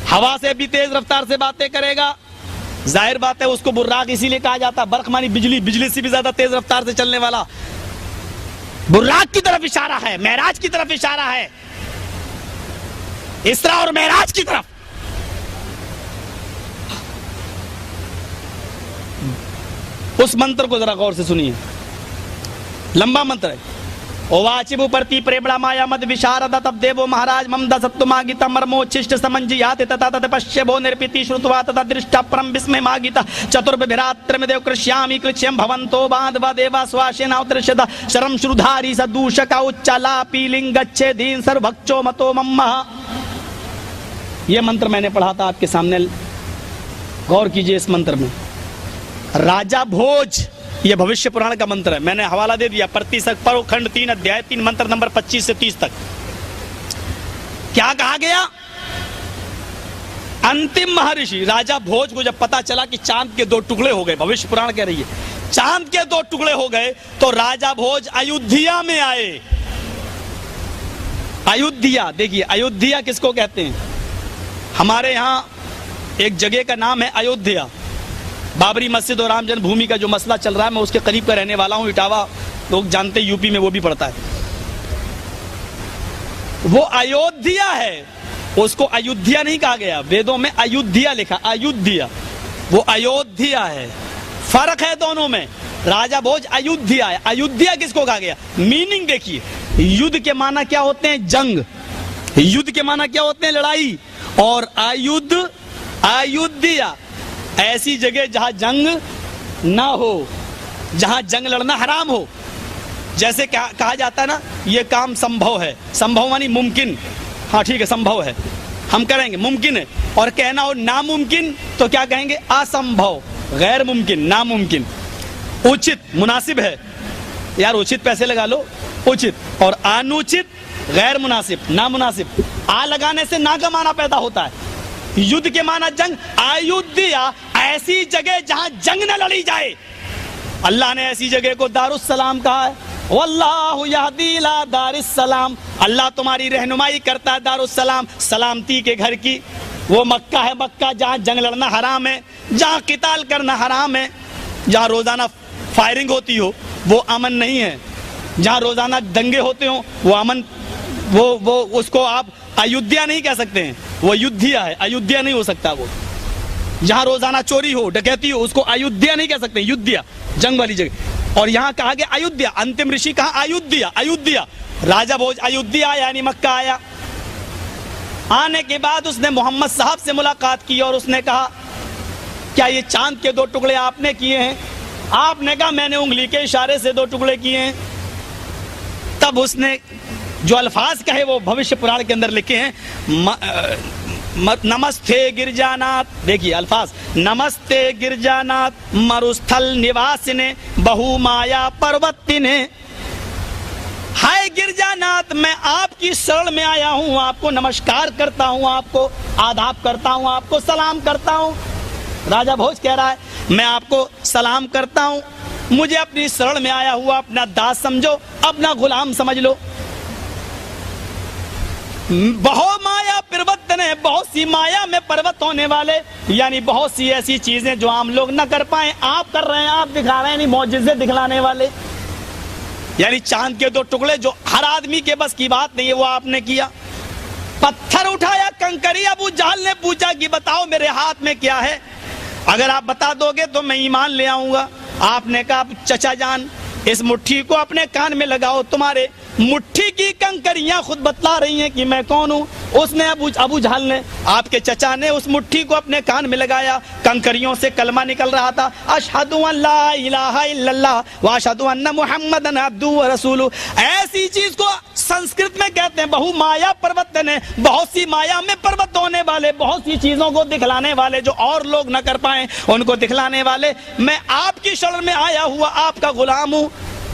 Speaker 1: हवा से भी तेज रफ्तार से बातें करेगा, जाहिर बात है उसको बुर्राक इसीलिए कहा जाता है। बर्क मानी बिजली, बिजली से भी ज्यादा तेज रफ्तार से चलने वाला। बुर्राक की तरफ इशारा है, मेराज की तरफ इशारा है, इसरा और मेराज की तरफ। उस मंत्र को जरा गौर से सुनिए, लंबा मंत्र है। ओवाचिबु परति प्रेमणा माया मद विशारद तब देवो महाराज मम दसत्तु मागिता मर्मोच्छिष्ट समंजियात तथा तत पश्यभो निर्पिति श्रुत्वा तथा दृष्टा परम विस्मय मागिता चतुर्भिरात्रमिदेव कृष्यामि कृष्यं भवन्तो बांधवा देवा स्वाशेना उदृश्यता शरम श्रुधारी सदूषका उच्चला पीलिंग गच्छे दीन सर्वभक्षो मतो मम्मा। यह मंत्र मैंने पढ़ा था आपके सामने, गौर कीजिए इस मंत्र में। राजा भोज, यह भविष्य पुराण का मंत्र है, मैंने हवाला दे दिया। प्रतिशत पर खंड 3 अध्याय 3 मंत्र नंबर 25 से 30 तक। क्या कहा गया? अंतिम महर्षि राजा भोज को जब पता चला कि चांद के 2 टुकड़े हो गए, भविष्य पुराण कह रही है चांद के 2 टुकड़े हो गए, तो राजा भोज अयोध्या में आए। अयोध्या, देखिए अयोध्या किसको कहते हैं? हमारे यहां एक जगह का नाम है अयोध्या। बाबरी मस्जिद और राम जन्मभूमि का जो मसला चल रहा है, मैं उसके करीब का रहने वाला हूं। इटावा लोग जानते हैं, यूपी में वो भी पड़ता है। वो अयोध्या है, उसको अयोध्या नहीं कहा गया, वेदों में अयोध्या लिखा, अयोध्या, वो अयोध्या है। फर्क है दोनों में। राजा भोज अयोध्या आया। अयोध्या किसको कहा गया? मीनिंग देखिए, युद्ध के माना क्या होते हैं? जंग। युद्ध के माना क्या होते हैं? लड़ाई। और अयोध्या ऐसी जगह जहां जंग ना हो, जहां जंग लड़ना हराम हो। जैसे कहा जाता है ना, ये काम संभव है। संभव मानी मुमकिन, हाँ ठीक है संभव है, हम करेंगे, मुमकिन है। और कहना हो नामुमकिन तो क्या कहेंगे? असंभव, गैर मुमकिन, नामुमकिन। उचित, मुनासिब है, यार उचित पैसे लगा लो, उचित। और अनुचित, गैर मुनासिब, नामुनासिब। आ लगाने से ना का माना पैदा होता है। युद्ध के माना जंग। अयोध्या ऐसी जगह जहां जंग न लड़ी जाए। अल्लाह ने ऐसी जगह को दारुस्सलाम कहा है। वल्लाहु यहदी इला दारिस्सलाम, अल्लाह तुम्हारी रहनुमाई करता है दारुस्सलाम, सलामती के घर की। वो मक्का है, मक्का जहां जंग लड़ना हराम है, जहां किताल करना हराम है, जहां रोजाना फायरिंग होती हो वो अमन नहीं है, जहां रोजाना दंगे होते हो वो अमन, वो उसको आप अयोध्या नहीं कह सकते हैं, वो अयोध्या है, अयोध्या नहीं हो सकता। वो जहां रोजाना चोरी हो, डकैती हो, उसको अयोध्या नहीं कह सकते, युद्ध, जंग वाली जगह। और यहां कहा गया अयोध्या, अंतिम ऋषि कहा अयोध्या, अयोध्या। राजा भोज अयोध्या आया यानी मक्का आया। आने के बाद उसने मोहम्मद साहब से मुलाकात की और उसने कहा क्या ये चांद के 2 टुकड़े आपने किए हैं? आपने कहा मैंने उंगली के इशारे से 2 टुकड़े किए हैं। तब उसने जो अल्फाज कहे वो भविष्य पुराण के अंदर लिखे हैं, नमस्ते गिरजानाथ, देखिए अल्फाज, नमस्ते गिरजानाथ मरुस्थल निवासिने बहुमाया पर्वतिने। हाय गिरजानाथ, मैं आपकी शरण में आया हूं, आपको नमस्कार करता हूं, आपको आदाब करता हूं, आपको सलाम करता हूं। राजा भोज कह रहा है मैं आपको सलाम करता हूं, मुझे अपनी शरण में आया हुआ अपना दास समझो, अपना गुलाम समझ लो। बहुत माया पर्वत ने, बहुत सी माया में पर्वत होने वाले, यानी बहुत सी ऐसी चीजें जो आम लोग न कर पाए आप कर रहे हैं, आप दिखा रहे हैं, यानी मौजिज़े दिखलाने वाले। यानी चांद के 2 टुकड़े जो हर आदमी के बस की बात नहीं है वो आपने किया। पत्थर उठाया, कंकरी, अबू जहल ने पूछा कि बताओ मेरे हाथ में क्या है, अगर आप बता दोगे तो मैं ईमान ले आऊंगा। आपने कहा चचा जान इस मुट्ठी को अपने कान में लगाओ, तुम्हारे मुट्ठी की कंकरियां खुद बतला रही हैं कि मैं कौन हूं। उसने अबू जहल ने, आपके चचा ने उस मुट्ठी को अपने कान में लगाया, कंकरियों से कलमा निकल रहा था, अशहदु अल्ला इलाहा इल्लल्लाह व अशहदु अन्ना मुहम्मदन अब्दुहु व रसूलुहु। ऐसी चीज को संस्कृत में कहते हैं बहु माया पर्वत ने, बहुत सी माया में पर्वत होने वाले, बहुत सी चीजों को दिखलाने वाले जो और लोग न कर पाए उनको दिखलाने वाले। मैं आपकी शरण में आया हुआ आपका गुलाम हूं।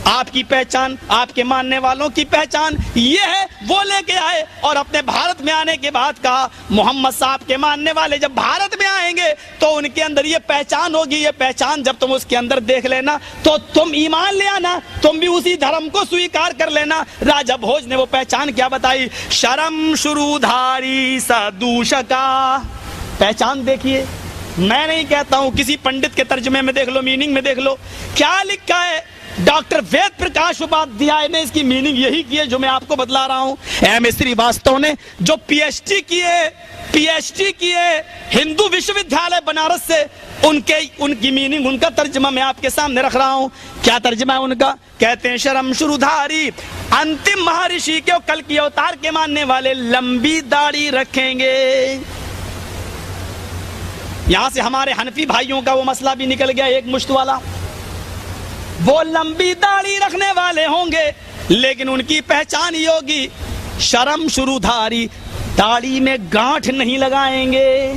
Speaker 1: आपकी पहचान, आपके मानने वालों की पहचान ये है, वो लेके आए। और अपने भारत में आने के बाद कहा मोहम्मद साहब के मानने वाले जब भारत में आएंगे तो उनके अंदर ये पहचान होगी, ये पहचान जब तुम उसके अंदर देख लेना तो तुम ईमान ले आना, तुम भी उसी धर्म को स्वीकार कर लेना। राजा भोज ने वो पहचान क्या बताई? शरम शुरूधारी सदूषका। पहचान देखिए, मैं नहीं कहता हूं, किसी पंडित के तर्जुमे में देख लो, मीनिंग में देख लो क्या लिखा है। डॉक्टर वेद प्रकाश उपाध्याय ने इसकी मीनिंग यही की है जो मैं आपको बतला रहा हूं। एम श्रीवास्तव ने जो पीएचडी किए हिंदू विश्वविद्यालय बनारस से, उनकी मीनिंग, उनका तर्जमा मैं आपके सामने रख रहा हूं। क्या तर्जमा है उनका? कहते हैं शर्म शुरूधारी, अंतिम महर्षि के कल की अवतार के मानने वाले लंबी दाढ़ी रखेंगे। यहां से हमारे हनफी भाइयों का वो मसला भी निकल गया, एक मुश्त वाला। वो लंबी दाढ़ी रखने वाले होंगे लेकिन उनकी पहचान ही होगी शर्म शुरूधारी, दाढ़ी में गांठ नहीं लगाएंगे।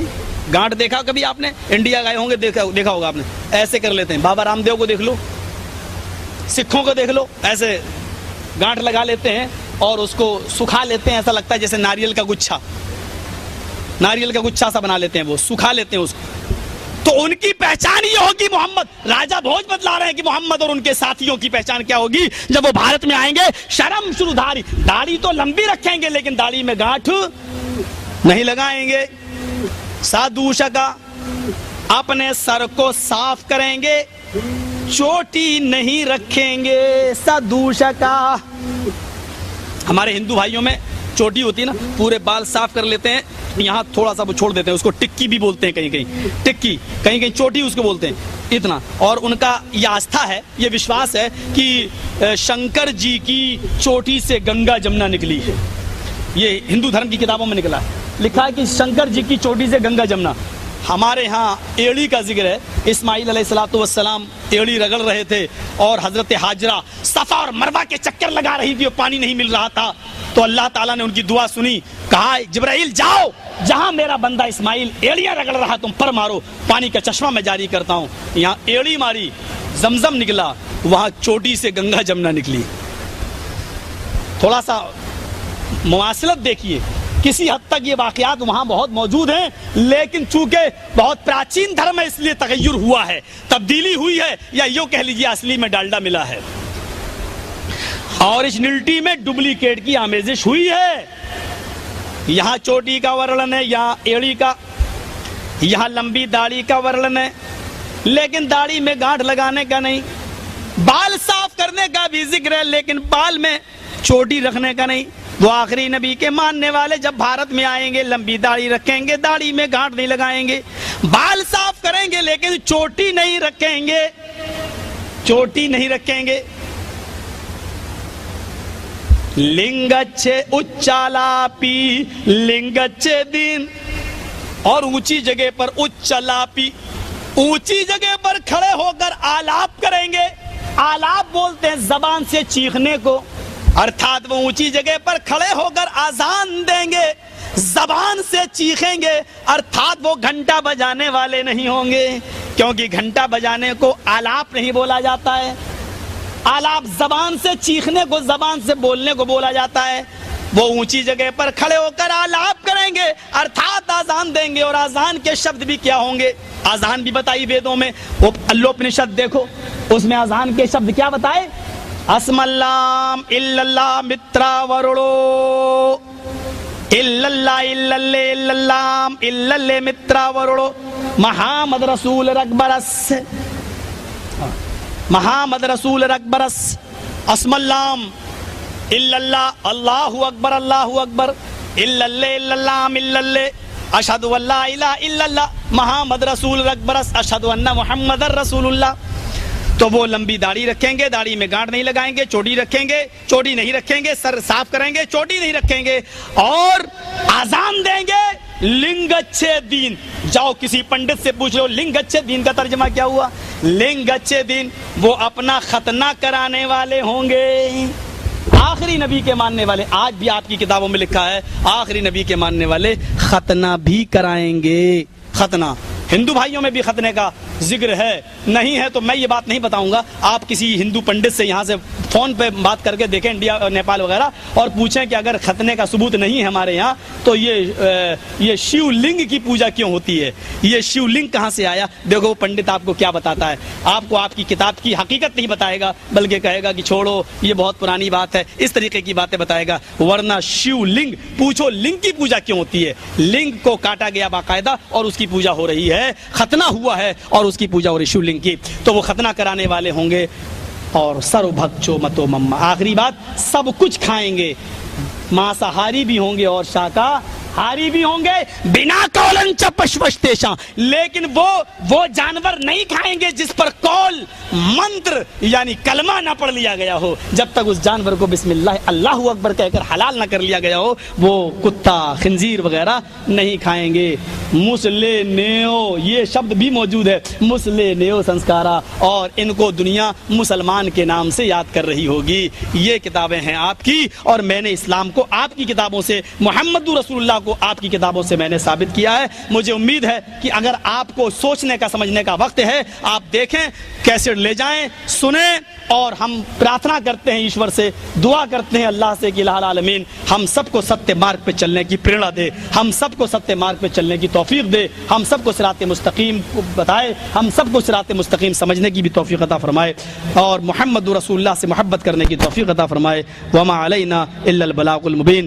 Speaker 1: गांठ देखा कभी आपने? इंडिया गए होंगे, देखा होगा आपने, ऐसे कर लेते हैं। बाबा रामदेव को देख लो, सिखों को देख लो, ऐसे गांठ लगा लेते हैं और उसको सुखा लेते हैं, ऐसा लगता है जैसे नारियल का गुच्छा, नारियल का गुच्छा सा बना लेते हैं, वो सुखा लेते हैं उसको। तो उनकी पहचान ये होगी मोहम्मद। राजा भोज बतला रहे हैं कि मोहम्मद और उनके साथियों की पहचान क्या होगी जब वो भारत में आएंगे? शर्म शुरूधारी, दाढ़ी तो लंबी रखेंगे लेकिन दाढ़ी में गांठ नहीं लगाएंगे। सादूषका, अपने सर को साफ करेंगे, चोटी नहीं रखेंगे। सादूषका, हमारे हिंदू भाइयों में चोटी होती है ना, पूरे बाल साफ कर लेते हैं, यहाँ थोड़ा सा वो छोड़ देते हैं, उसको टिक्की भी बोलते हैं, कहीं कहीं टिक्की, कहीं कहीं चोटी उसको बोलते हैं, इतना। और उनका ये आस्था है, ये विश्वास है कि शंकर जी की चोटी से गंगा जमुना निकली है। ये हिंदू धर्म की किताबों में निकला है, लिखा है कि शंकर जी की चोटी से गंगा जमुना। हमारे यहाँ एड़ी का जिक्र है, इस्माइल अलैहिस्सलाम एड़ी रगड़ रहे थे और हजरत हाजरा सफा और मरवा के चक्कर लगा रही थी और पानी नहीं मिल रहा था, तो अल्लाह ताला ने उनकी दुआ सुनी, कहा जिब्राइल जाओ, जहां मेरा बंदा इस्माइल एड़ियां रगड़ रहा तुम पर मारो, पानी का चश्मा मैं जारी करता हूं। यहाँ एड़ी मारी, जमजम निकला, वहां चोटी से गंगा जमुना निकली। थोड़ा सा मुआसलत देखिए, किसी हद तक ये वाकयात वहां बहुत मौजूद हैं, लेकिन चूंकि बहुत प्राचीन धर्म है इसलिए तगय्युर हुआ है, तब्दीली हुई है, या यूं कह लीजिए असली में डालडा मिला है। ओरिजिनलिटी में डुप्लीकेट की आमेजिश हुई है। यहाँ चोटी का वर्णन है, यहाँ एड़ी का, यहाँ लंबी दाढ़ी का वर्णन है, लेकिन दाढ़ी में गांठ लगाने का नहीं। बाल साफ करने का भी जिक्र है, लेकिन बाल में चोटी रखने का नहीं। वो आखिरी नबी के मानने वाले जब भारत में आएंगे लंबी दाढ़ी रखेंगे, दाढ़ी में गांठ नहीं लगाएंगे, बाल साफ करेंगे लेकिन चोटी नहीं रखेंगे, चोटी नहीं रखेंगे। लिंगच्छे उच्चालापी लिंगच्छे दिन, और ऊंची जगह पर उच्चालापी, ऊंची जगह पर खड़े होकर आलाप करेंगे। आलाप बोलते हैं जबान से चीखने को, अर्थात वो ऊंची जगह पर खड़े होकर आजान देंगे, जबान से चीखेंगे, अर्थात वो घंटा बजाने वाले नहीं होंगे, क्योंकि घंटा बजाने को आलाप नहीं बोला जाता है। आलाप जबान से चीखने को, जबान से बोलने को बोला जाता है। वो ऊंची जगह पर खड़े होकर आलाप करेंगे, अर्थात आजान देंगे। और आजान के शब्द भी क्या होंगे, आजान भी बताई वेदों में। वो अल्लोपनिषद देखो, उसमें आजान के शब्द क्या बताए, अस्मल्लाम इल्लल्लाह मित्रा वरुणो, इल्लल्लाह इल्लल्ले इल्लल्लाम इल्लल्ले मित्रा वरुणो, मोहम्मद रसूल रकबरस, मोहम्मद रसूल रकबरस, अस्मल्लाम इल्लल्लाह अल्लाहु अकबर, इल्लल्ले इल्लल्लाम इल्लल्ले, अशहदु अल्ला इलाहा इल्लल्लाह, मोहम्मद रसूल रकबरस, अशहदु अन्ना मुहम्मदर रसूलुल्लाह। तो वो लंबी दाढ़ी रखेंगे, दाढ़ी में गांठ नहीं लगाएंगे, चोटी रखेंगे, चोटी नहीं रखेंगे, सर साफ करेंगे, चोटी नहीं रखेंगे, और आजान देंगे लिंगच्छे दीन। जाओ किसी पंडित से पूछ लो लिंगच्छे दीन का तर्जमा क्या हुआ। लिंगच्छे दीन, वो अपना खतना कराने वाले होंगे, आखिरी नबी के मानने वाले। आज भी आपकी किताबों में लिखा है आखिरी नबी के मानने वाले खतना भी कराएंगे। खतना, हिंदू भाइयों में भी खतने का जिक्र है, नहीं है तो मैं ये बात नहीं बताऊंगा। आप किसी हिंदू पंडित से यहाँ से फोन पे बात करके देखें, इंडिया और नेपाल वगैरह, और पूछें कि अगर खतने का सबूत नहीं है हमारे यहाँ तो ये शिवलिंग की पूजा क्यों होती है, ये शिवलिंग कहाँ से आया। देखो वो पंडित आपको क्या बताता है, आपको आपकी किताब की हकीकत नहीं बताएगा, बल्कि कहेगा कि छोड़ो ये बहुत पुरानी बात है, इस तरीके की बातें बताएगा। वरना शिवलिंग, पूछो लिंग की पूजा क्यों होती है। लिंग को काटा गया बाकायदा और उसकी पूजा हो रही है, खतना हुआ है और उसकी पूजा हो रही शिवलिंग की, तो वो खतना कराने वाले होंगे। और सर्वभक्षो मतो मम्मा, आखिरी बात, सब कुछ खाएंगे, मांसाहारी भी होंगे और शाकाहारी भी होंगे, बिना कौलन च पशवस्तेषा, लेकिन वो जानवर नहीं खाएंगे जिस पर कौल मंत्र यानी कलमा ना पढ़ लिया गया हो। जब तक उस जानवर को बिस्मिल्लाह अल्लाहु अकबर कहकर हलाल ना कर लिया गया हो, वो कुत्ता खिंजीर वगैरह नहीं खाएंगे। मुसले नेओ, ये शब्द भी मौजूद है, मुसले नेओ संस्कारा, और इनको दुनिया मुसलमान के नाम से याद कर रही होगी। ये किताबें हैं आपकी, और मैंने इस्लाम को आपकी किताबों से, मोहम्मद रसूलुल्लाह को आपकी किताबों से मैंने साबित किया है। मुझे उम्मीद है कि अगर आपको सोचने का, समझने का वक्त है, आप देखें, कैसेट ले जाएं, सुने, और हम प्रार्थना करते हैं ईश्वर से, दुआ करते हैं अल्लाह से कि इलाहुल आलमीन हम सबको सत्य मार्ग पे चलने की प्रेरणा दे, हम सबको सत्य मार्ग पे चलने की तौफीक दे, हम सबको सिराते मुस्तकीम को बताए, हम सबको सिराते मुस्तकीम समझने की भी तौफीक अता फरमाए, और मोहम्मद रसूलुल्लाह से मोहब्बत करने की तौफीक अता फरमाए। वमा अलैना इल्लल बलागुल मुबीन।